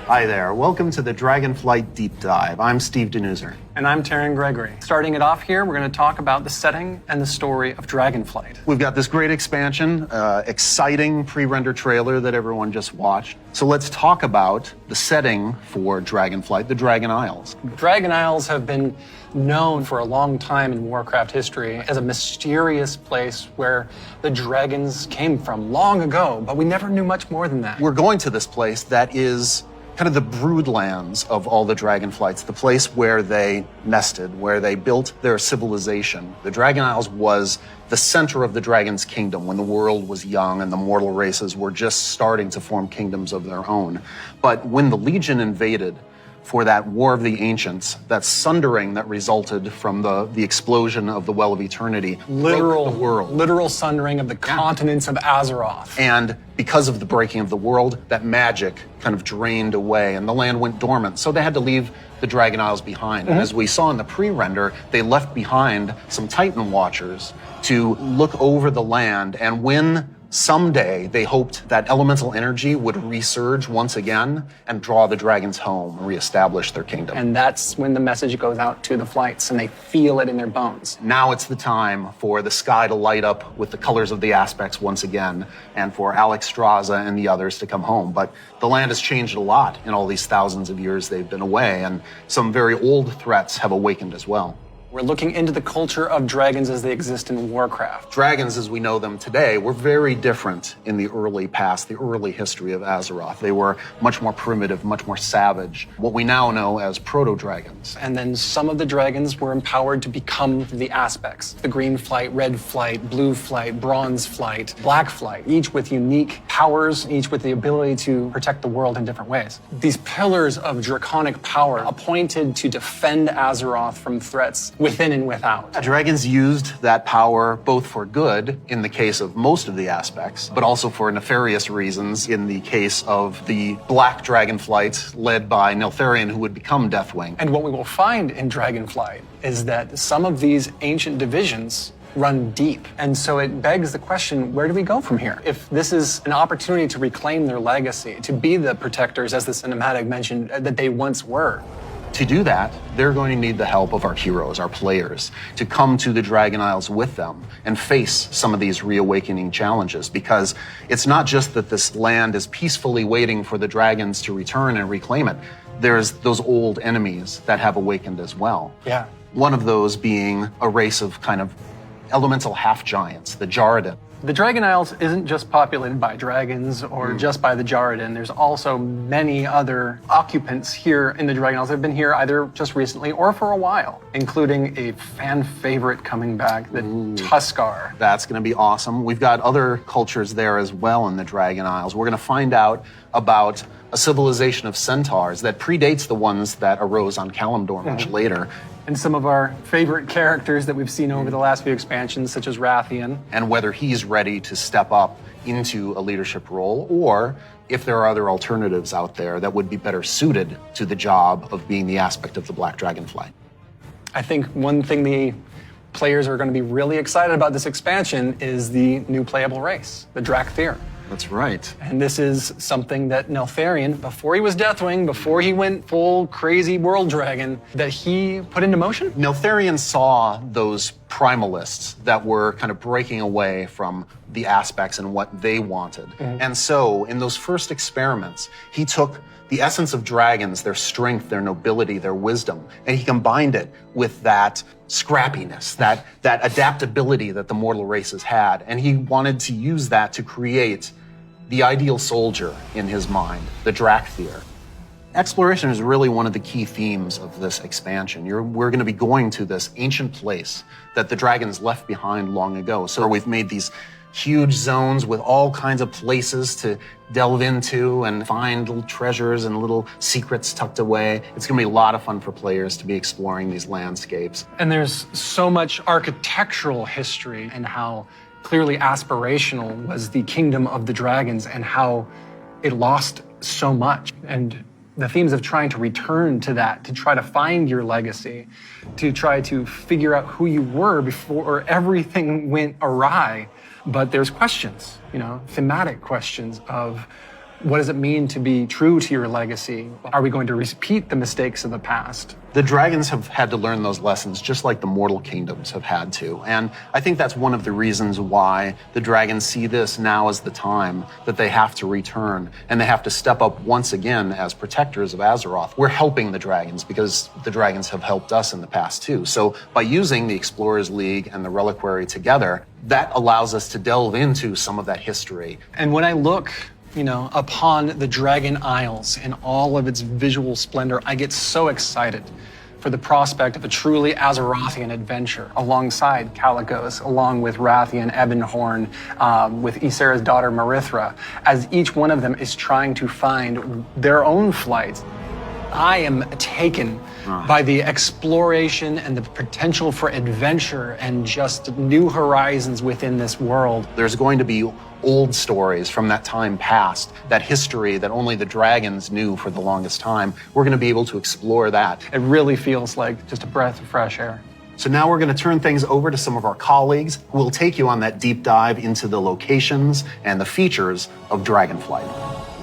Hi there. Welcome to the Dragonflight Deep Dive. I'm Steve Denuser. And I'm Taryn Gregory. Starting it off here, we're going to talk about the setting and the story of Dragonflight. We've got this great expansion, exciting pre-render trailer that everyone just watched. So let's talk about the setting for Dragonflight, the Dragon Isles. Dragon Isles have been known for a long time in Warcraft history as a mysterious place where the dragons came from long ago, but we never knew much more than that. We're going to this place that is kind of the broodlands of all the Dragonflights, the place where they nested, where they built their civilization. The Dragon Isles was the center of the Dragon's kingdom when the world was young and the mortal races were just starting to form kingdoms of their own. But when the Legion invaded for that War of the Ancients, that sundering that resulted from the explosion of the Well of Eternity, broke the world. Literal sundering of the continents of Azeroth. And because of the breaking of the world, that magic kind of drained away and the land went dormant. So they had to leave the Dragon Isles behind. And as we saw in the pre-render, they left behind some Titan Watchers to look over the land. And when someday they hoped that elemental energy would resurge once again and draw the dragons home and reestablish their kingdom. And that's when the message goes out to the flights and they feel it in their bones. Now it's the time for the sky to light up with the colors of the aspects once again and for Alex Straza and the others to come home. But the land has changed a lot in all these thousands of years they've been away, and some very old threats have awakened as well. We're looking into the culture of dragons as they exist in Warcraft. Dragons, as we know them today, were very different in the early past, the early history of Azeroth. They were much more primitive, much more savage, what we now know as proto-dragons. And then some of the dragons were empowered to become the aspects. The green flight, red flight, blue flight, bronze flight, black flight, each with unique powers, each with the ability to protect the world in different ways. These pillars of draconic power appointed to defend Azeroth from threats within and without. Dragons used that power both for good, in the case of most of the aspects, but also for nefarious reasons, in the case of the Black Dragonflight led by Neltharion, who would become Deathwing. And what we will find in Dragonflight is that some of these ancient divisions run deep. And so it begs the question, where do we go from here? If this is an opportunity to reclaim their legacy, to be the protectors, as the cinematic mentioned, that they once were. To do that, they're going to need the help of our heroes, our players, to come to the Dragon Isles with them and face some of these reawakening challenges, because it's not just that this land is peacefully waiting for the dragons to return and reclaim it. There's those old enemies that have awakened as well. Yeah. One of those being a race of kind of elemental half-giants, the Jarradin. The Dragon Isles isn't just populated by dragons or just by the Jarradin. There's also many other occupants here in the Dragon Isles that have been here either just recently or for a while, including a fan favorite coming back, the Tuskar. That's going to be awesome. We've got other cultures there as well in the Dragon Isles. We're going to find out about a civilization of centaurs that predates the ones that arose on Kalimdor much later. And some of our favorite characters that we've seen over the last few expansions, such as Rathian. And whether he's ready to step up into a leadership role, or if there are other alternatives out there that would be better suited to the job of being the aspect of the Black Dragonflight. I think one thing the players are going to be really excited about this expansion is the new playable race, the Drakthir. That's right. And this is something that Neltharion, before he was Deathwing, before he went full crazy world dragon, that he put into motion? Neltharion saw those primalists that were kind of breaking away from the aspects and what they wanted. And so in those first experiments, he took the essence of dragons, their strength, their nobility, their wisdom, and he combined it with that scrappiness, that adaptability that the mortal races had. And he wanted to use that to create the ideal soldier in his mind, the Drakthir. Exploration is really one of the key themes of this expansion. We're going to be going to this ancient place that the dragons left behind long ago. So we've made these huge zones with all kinds of places to delve into and find little treasures and little secrets tucked away. It's going to be a lot of fun for players to be exploring these landscapes. And there's so much architectural history and how clearly aspirational was the kingdom of the dragons and how it lost so much. And the themes of trying to return to that, to try to find your legacy, to try to figure out who you were before everything went awry. But there's questions, thematic questions of What does it mean to be true to your legacy? Are we going to repeat the mistakes of the past? The dragons have had to learn those lessons just like the mortal kingdoms have had to. And I think that's one of the reasons why the dragons see this now as the time that they have to return and they have to step up once again as protectors of Azeroth. We're helping the dragons because the dragons have helped us in the past too. So by using the Explorers League and the Reliquary together, that allows us to delve into some of that history. And when I look upon the Dragon Isles in all of its visual splendor, I get so excited for the prospect of a truly Azerothian adventure alongside Kalecgos, along with Rathian, Ebonhorn, with Ysera's daughter Marithra, as each one of them is trying to find their own flight. I am taken by the exploration and the potential for adventure and just new horizons within this world. There's going to be old stories from that time past, that history that only the dragons knew for the longest time. We're going to be able to explore that. It really feels like just a breath of fresh air. So now we're going to turn things over to some of our colleagues who will take you on that deep dive into the locations and the features of Dragonflight.